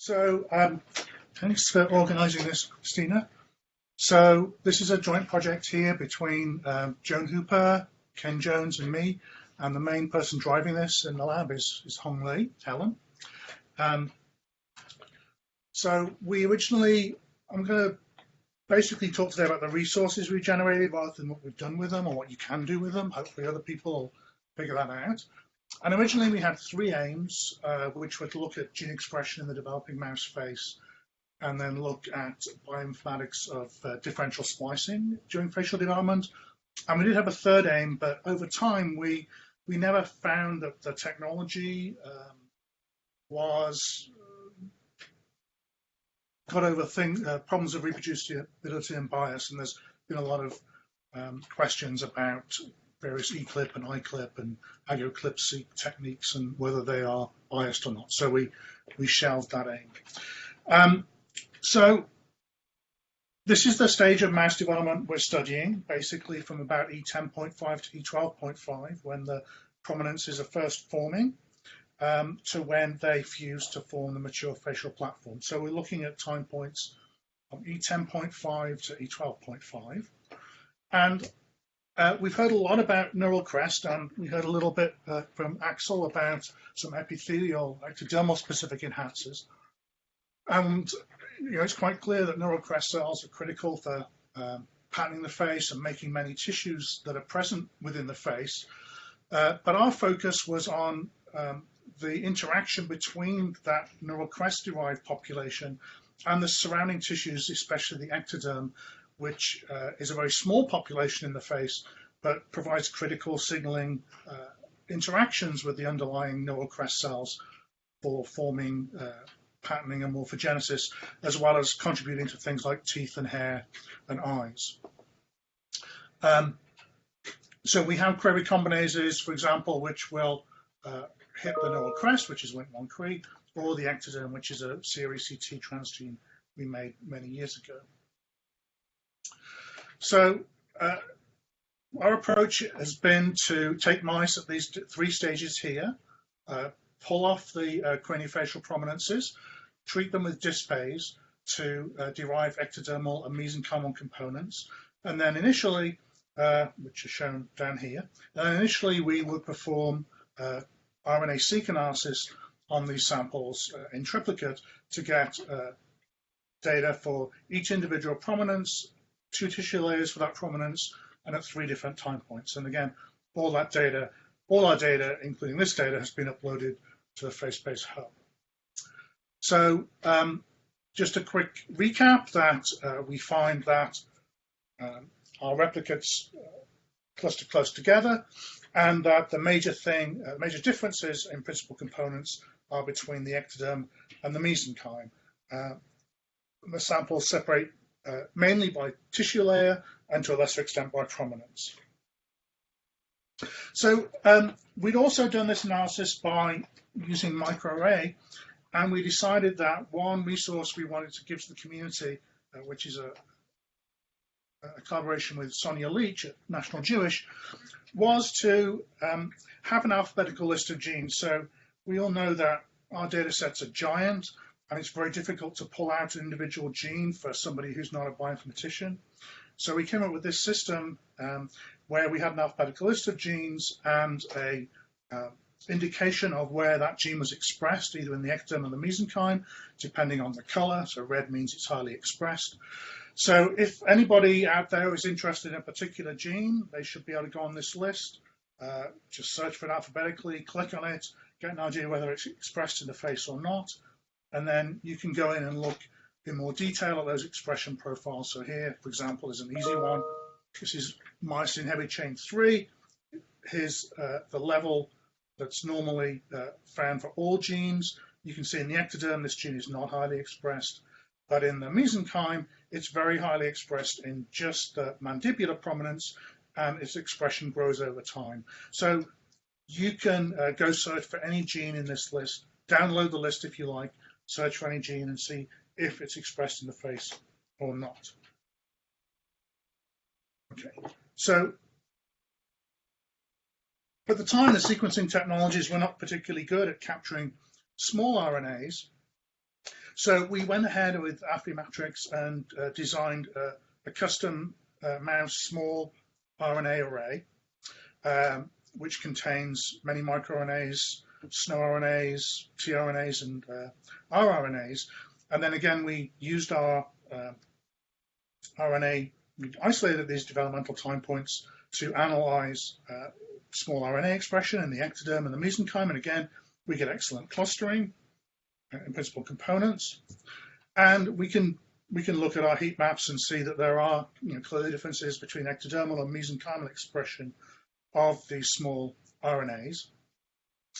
So thanks for organising this, Christina. So this is a joint project here between Joan Hooper, Ken Jones and me, and the main person driving this in the lab is Hong Lei, Helen. So we originally, I'm going to basically talk today about the resources we generated rather than what we've done with them or what you can do with them. Hopefully other people will figure that out. And originally we had three aims, which were to look at gene expression in the developing mouse face and then look at bioinformatics of differential splicing during facial development. And we did have a third aim, but over time we never found that the technology got over problems of reproducibility and bias, and there's been a lot of questions about various eClip and iClip and AgroClip-seq techniques and whether they are biased or not. So we shelved that aim. So this is the stage of mouse development we're studying, basically from about E10.5 to E12.5, when the prominences are first forming, to when they fuse to form the mature facial platform. So we're looking at time points from E10.5 to E12.5. And we've heard a lot about neural crest, and we heard a little bit from Axel about some epithelial, ectodermal specific enhancers. And it's quite clear that neural crest cells are critical for patterning the face and making many tissues that are present within the face. But our focus was on the interaction between that neural crest-derived population and the surrounding tissues, especially the ectoderm, which is a very small population in the face, but provides critical signaling interactions with the underlying neural crest cells for forming patterning and morphogenesis, as well as contributing to things like teeth and hair and eyes. So we have query combinases, for example, which will hit the neural crest, which is Wnt1-Cre, or the ectoderm, which is a series CT transgene we made many years ago. So our approach has been to take mice at these three stages here, pull off the craniofacial prominences, treat them with disphase to derive ectodermal and mesenchymal components, and then initially, which is shown down here, initially we would perform RNA-Seq analysis on these samples in triplicate to get data for each individual prominence, 2 tissue layers for that prominence, and at 3 different time points. And again, all our data, including this data, has been uploaded to the FaceBase hub. So just a quick recap that we find that our replicates cluster close together, and that the major differences in principal components are between the ectoderm and the mesenchyme. The samples separate mainly by tissue layer and to a lesser extent by prominence. So we'd also done this analysis by using microarray, and we decided that one resource we wanted to give to the community, which is a collaboration with Sonia Leach at National Jewish, was to have an alphabetical list of genes. So we all know that our data sets are giant, and it's very difficult to pull out an individual gene for somebody who's not a bioinformatician. So we came up with this system where we had an alphabetical list of genes and a indication of where that gene was expressed, either in the ectoderm or the mesenchyme, depending on the color. So red means it's highly expressed. So if anybody out there is interested in a particular gene, they should be able to go on this list, just search for it alphabetically, click on it, get an idea whether it's expressed in the face or not, and then you can go in and look in more detail at those expression profiles. So here, for example, is an easy one. This is myosin heavy chain 3. Here's the level that's normally found for all genes. You can see in the ectoderm, this gene is not highly expressed, but in the mesenchyme, it's very highly expressed in just the mandibular prominence, and its expression grows over time. So you can go search for any gene in this list, download the list if you like, search for any gene and see if it's expressed in the face or not. Okay, so at the time, the sequencing technologies were not particularly good at capturing small RNAs. So we went ahead with Affymetrix and designed a custom mouse small RNA array, which contains many microRNAs, SNO-RNAs, tRNAs, and rRNAs. And then again, we used our RNA, we isolated these developmental time points to analyze small RNA expression in the ectoderm and the mesenchyme. And again, we get excellent clustering in principal components. And we can look at our heat maps and see that there are clear differences between ectodermal and mesenchymal expression of these small RNAs,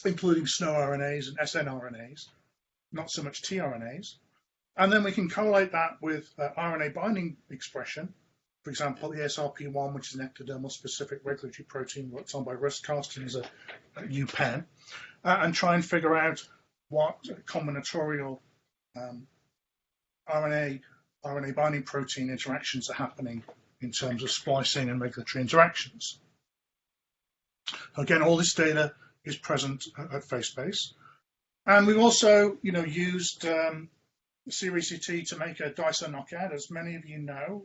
including SNO-RNAs and snRNAs, not so much tRNAs. And then we can correlate that with RNA binding expression, for example, ESRP1, which is an ectodermal specific regulatory protein worked on by Russ Carstens at UPenn, and try and figure out what combinatorial RNA binding protein interactions are happening in terms of splicing and regulatory interactions. Again, all this data is present at FaceBase. And we've also, used seRECT to make a dicer knockout. As many of you know,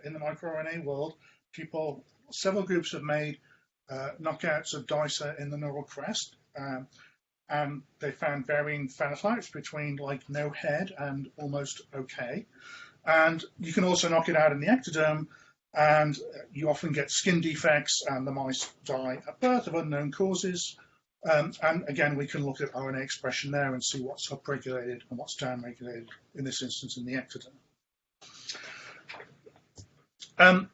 in the microRNA world, several groups have made knockouts of dicer in the neural crest. And they found varying phenotypes between like no head and almost okay. And you can also knock it out in the ectoderm, and you often get skin defects, and the mice die at birth of unknown causes. And again, we can look at RNA expression there and see what's upregulated and what's downregulated, in this instance, in the ectoderm.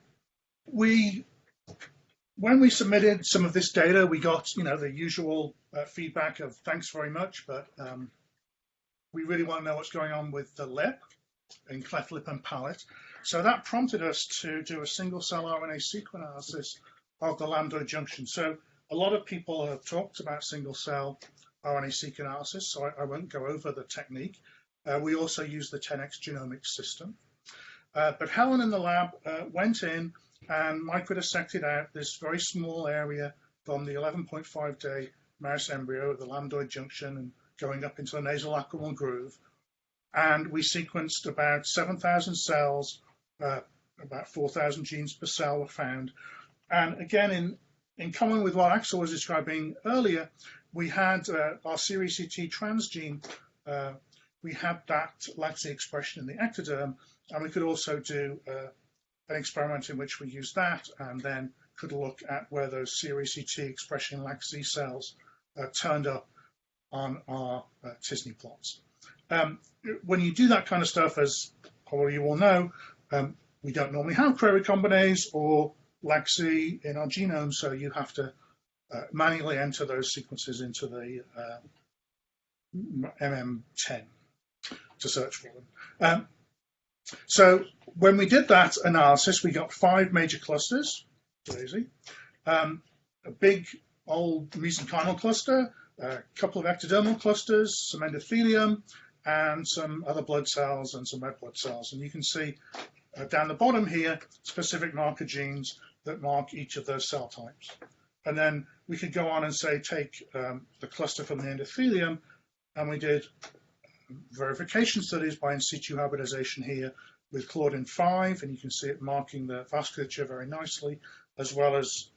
When we submitted some of this data, we got the usual feedback of thanks very much, but we really want to know what's going on with the lip, in cleft lip and palate. So that prompted us to do a single cell RNA-Seq analysis of the lambdoid junction. So a lot of people have talked about single cell RNA-Seq analysis, so I won't go over the technique. We also use the 10x genomics system. But Helen in the lab went in and microdissected out this very small area from the 11.5 day mouse embryo of the lambdoid junction and going up into the nasal lacrimal groove. And we sequenced about 7,000 cells, about 4,000 genes per cell were found. And again, in common with what Axel was describing earlier, we had our seRECT transgene, we had that LAC-Z expression in the ectoderm, and we could also do an experiment in which we used that and then could look at where those seRECT expression LAC-Z cells turned up on our t-SNE plots. When you do that kind of stuff, as probably you all know, we don't normally have recombinase or LAC-Z in our genome, so you have to manually enter those sequences into the MM10 to search for them. So when we did that analysis, we got 5 major clusters, easy. A big old mesenchymal cluster, a couple of ectodermal clusters, some endothelium, and some other blood cells and some red blood cells. And you can see down the bottom here, specific marker genes that mark each of those cell types. And then we could go on and say, take the cluster from the endothelium, and we did verification studies by in situ hybridization here with Claudin 5, and you can see it marking the vasculature very nicely, as well as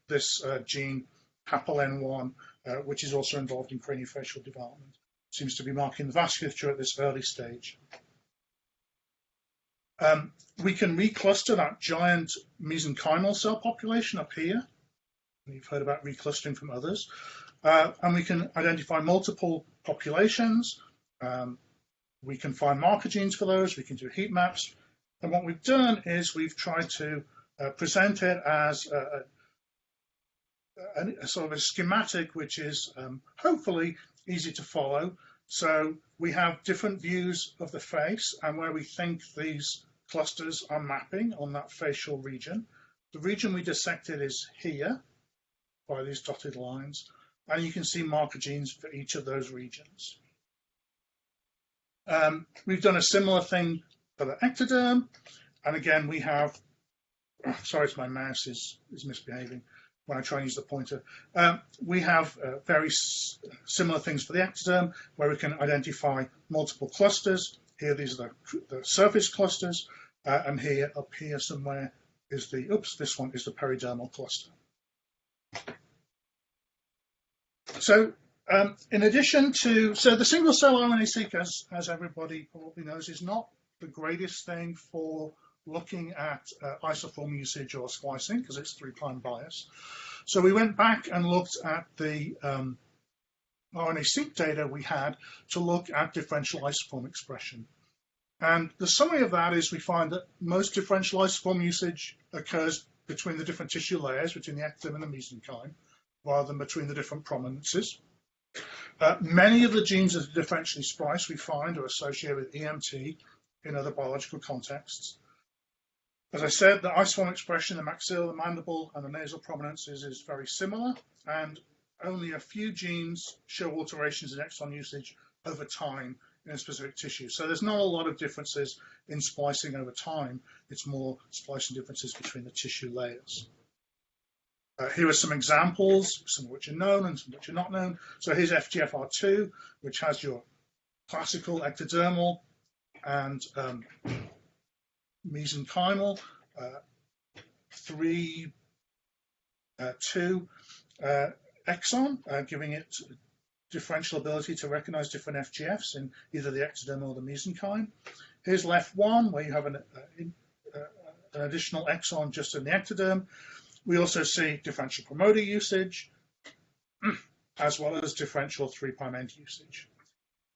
this gene, HAPL-N1, which is also involved in craniofacial development. Seems to be marking the vasculature at this early stage. We can recluster that giant mesenchymal cell population up here. You've heard about reclustering from others. And we can identify multiple populations. We can find marker genes for those. We can do heat maps. And what we've done is we've tried to present it as a sort of a schematic, which is hopefully easy to follow. So we have different views of the face and where we think these clusters are mapping on that facial region. The region we dissected is here by these dotted lines, and you can see marker genes for each of those regions. We've done a similar thing for the ectoderm, and again we have, sorry, my mouse is misbehaving when I try and use the pointer. We have very similar things for the ectoderm, where we can identify multiple clusters. here, these are the surface clusters, and here, up here somewhere, is this one is the peridermal cluster. So in addition to, the single cell RNA-seq, as everybody probably knows, is not the greatest thing for looking at isoform usage or splicing, because it's 3' bias. So we went back and looked at the RNA-seq data we had to look at differential isoform expression. And the summary of that is we find that most differential isoform usage occurs between the different tissue layers, between the ectoderm and the mesenchyme, rather than between the different prominences. Many of the genes that are differentially spliced, we find, are associated with EMT in other biological contexts. As I said, the isoform expression in the maxilla, the mandible, and the nasal prominences is very similar, and only a few genes show alterations in exon usage over time in a specific tissue. So there's not a lot of differences in splicing over time. It's more splicing differences between the tissue layers. Here are some examples, some of which are known and some of which are not known. So here's FGFR2, which has your classical ectodermal and mesenchymal 3, 2 exon, giving it differential ability to recognize different FGFs in either the ectoderm or the mesenchyme. Here's LEF1, where you have an additional exon just in the ectoderm. We also see differential promoter usage, as well as differential 3' end usage.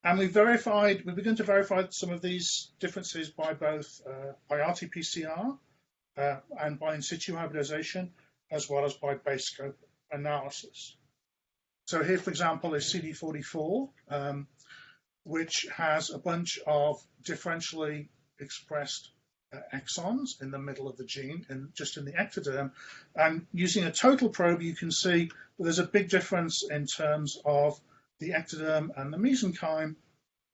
And we began to verify some of these differences by both by RT-PCR and by in situ hybridization, as well as by Basescope analysis. So here, for example, is CD44, which has a bunch of differentially expressed exons in the middle of the gene, and just in the ectoderm. And using a total probe, you can see that there's a big difference in terms of the ectoderm and the mesenchyme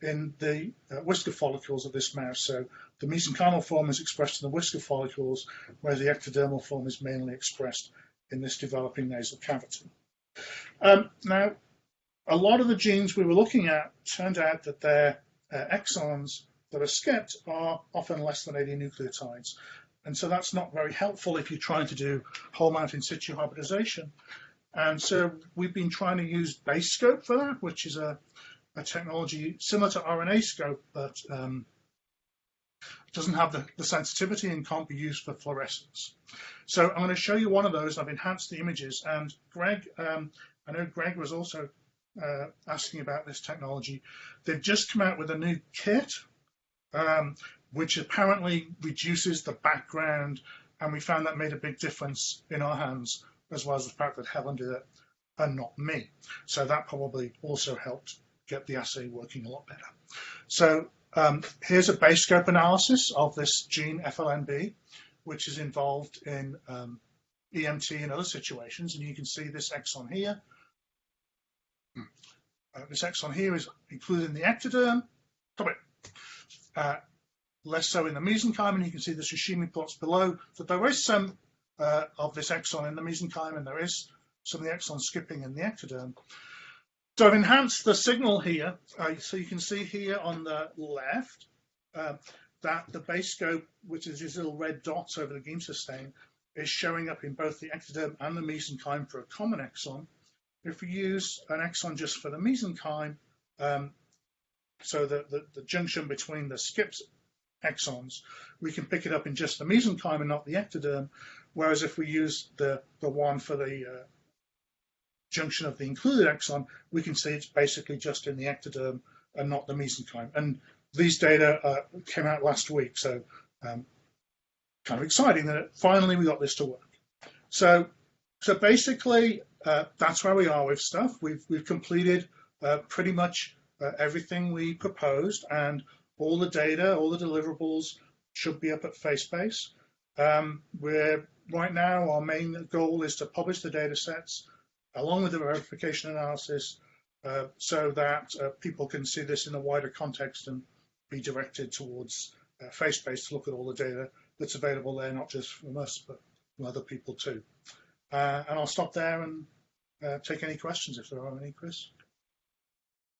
in the whisker follicles of this mouse. So the mesenchymal form is expressed in the whisker follicles, whereas the ectodermal form is mainly expressed in this developing nasal cavity. Now, a lot of the genes we were looking at turned out that their exons that are skipped are often less than 80 nucleotides. And so that's not very helpful if you're trying to do whole mount in situ hybridization. And so we've been trying to use Basescope for that, which is a technology similar to RNA-Scope, but doesn't have the sensitivity and can't be used for fluorescence. So I'm going to show you one of those. I've enhanced the images. And Greg, I know Greg was also asking about this technology. They've just come out with a new kit, which apparently reduces the background, and we found that made a big difference in our hands, as well as the fact that Helen did it and not me. So that probably also helped get the assay working a lot better. So here's a Basescope analysis of this gene FLNB, which is involved in EMT and other situations. And you can see this exon here. This exon here is included in the ectoderm, less so in the mesenchyme, and you can see the sashimi plots below that there is some of this exon in the mesenchyme, and there is some of the exon skipping in the ectoderm. So I've enhanced the signal here, so you can see here on the left that the Basescope, which is these little red dots over the gene sustain, is showing up in both the ectoderm and the mesenchyme for a common exon. If we use an exon just for the mesenchyme, so the junction between the skipped exons, we can pick it up in just the mesenchyme and not the ectoderm, whereas if we use the one for the junction of the included exon, we can see it's basically just in the ectoderm and not the mesenchyme. And these data came out last week, so kind of exciting that finally we got this to work. So basically, that's where we are with stuff. We've completed pretty much everything we proposed, and all the data, all the deliverables should be up at FaceBase. Right now, our main goal is to publish the data sets along with the verification analysis so that people can see this in a wider context and be directed towards FaceBase to look at all the data that's available there, not just from us, but from other people too. And I'll stop there and take any questions if there are any, Chris.